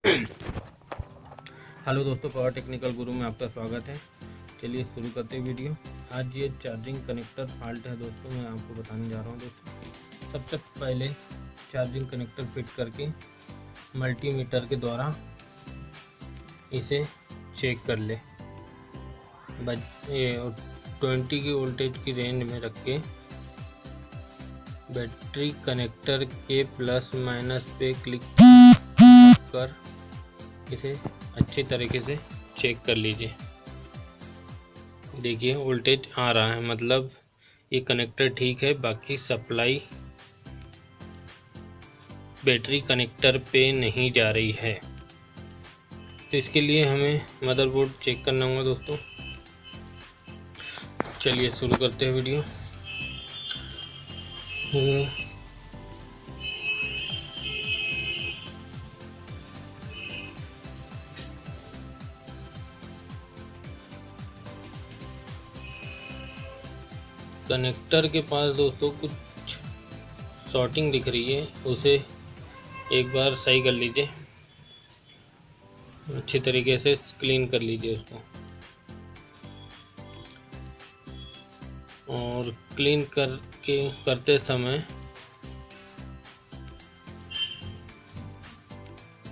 Hello दोस्तों, power technical गुरु में आपका स्वागत है। चलिए शुरू करते हैं वीडियो। आज ये चार्जिंग कनेक्टर फॉल्ट है दोस्तों, मैं आपको बताने जा रहा हूँ दोस्तों। सबसे पहले चार्जिंग कनेक्टर फिट करके मल्टीमीटर के द्वारा इसे चेक कर ले। 20 की वोल्टेज की रेंज में रख के बैटरी कनेक्टर के प्लस माइनस पे क्लिक कर इसे अच्छी तरीके से चेक कर लीजिए। देखिए वोल्टेज आ रहा है, मतलब ये कनेक्टर ठीक है। बाकी सप्लाई बैटरी कनेक्टर पे नहीं जा रही है, तो इसके लिए हमें मदरबोर्ड चेक करना होगा दोस्तों। चलिए शुरू करते हैं वीडियो। कनेक्टर के पास दोस्तों कुछ शॉर्टिंग दिख रही है, उसे एक बार सही कर लीजिए, अच्छी तरीके से क्लीन कर लीजिए उसको। और क्लीन करते समय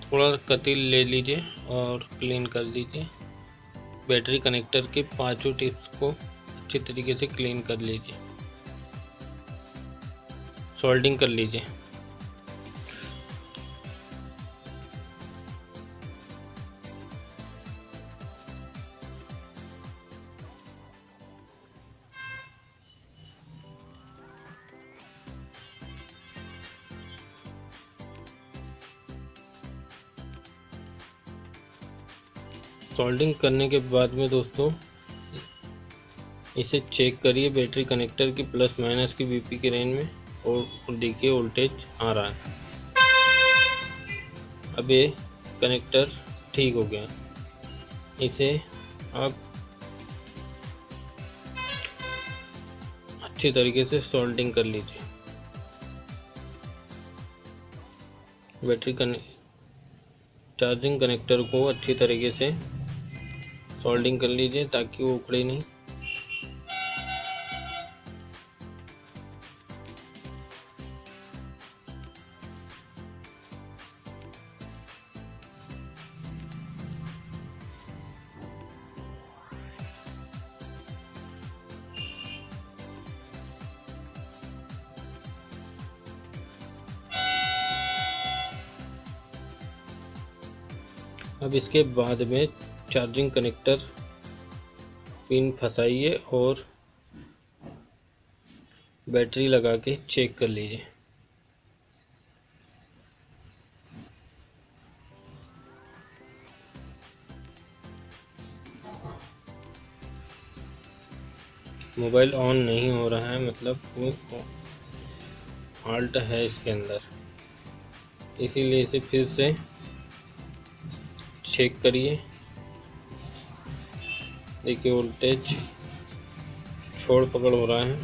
थोड़ा कतील ले लीजिए और क्लीन कर लीजिए। बैटरी कनेक्टर के पांचों टिप्स को अच्छी तरीके से क्लीन कर लीजिए, सोल्डिंग कर लीजिए। सोल्डिंग करने के बाद में दोस्तों इसे चेक करिए बैटरी कनेक्टर की प्लस माइनस की बीपी की रेंज में, और देखिए वोल्टेज आ रहा है। अब ये कनेक्टर ठीक हो गया। इसे आप अच्छी तरीके से सोल्डिंग कर लीजिए। चार्जिंग कनेक्टर को अच्छी तरीके से सोल्डिंग कर लीजिए ताकि वो उखड़े नहीं। अब इसके बाद में चार्जिंग कनेक्टर पिन फंसाइए और बैटरी लगा के चेक कर लीजिए। मोबाइल ऑन नहीं हो रहा है, मतलब वो फॉल्ट है इसके अंदर, इसीलिए इसे फिर से चेक करिए। देखिए वोल्टेज छोड़ पकड़ हो रहा है,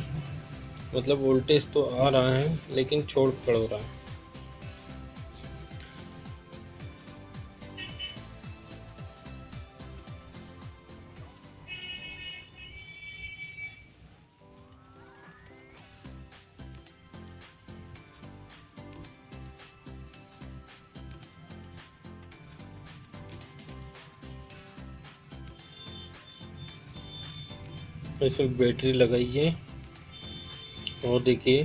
मतलब वोल्टेज तो आ रहा है लेकिन छोड़ पकड़ हो रहा है। इसमें बैटरी लगाइए और देखिए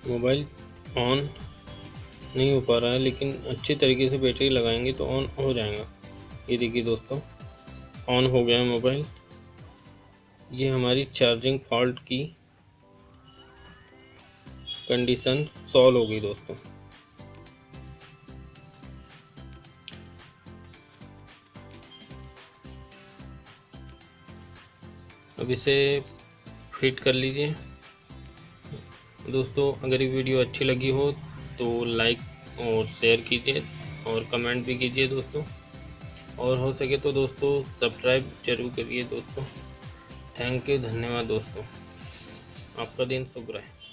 मोबाइल ऑन नहीं हो पा रहा है, लेकिन अच्छी तरीके से बैटरी लगाएंगे तो ऑन हो जाएगा। ये देखिए दोस्तों ऑन हो गया है मोबाइल। ये हमारी चार्जिंग फॉल्ट की कंडीशन सॉल्व हो गई दोस्तों। अब इसे फिट कर लीजिए दोस्तों। अगर ये वीडियो अच्छी लगी हो तो लाइक और शेयर कीजिए और कमेंट भी कीजिए दोस्तों, और हो सके तो दोस्तों सब्सक्राइब जरूर करिए दोस्तों। थैंक यू, धन्यवाद दोस्तों। आपका दिन शुभ रहे।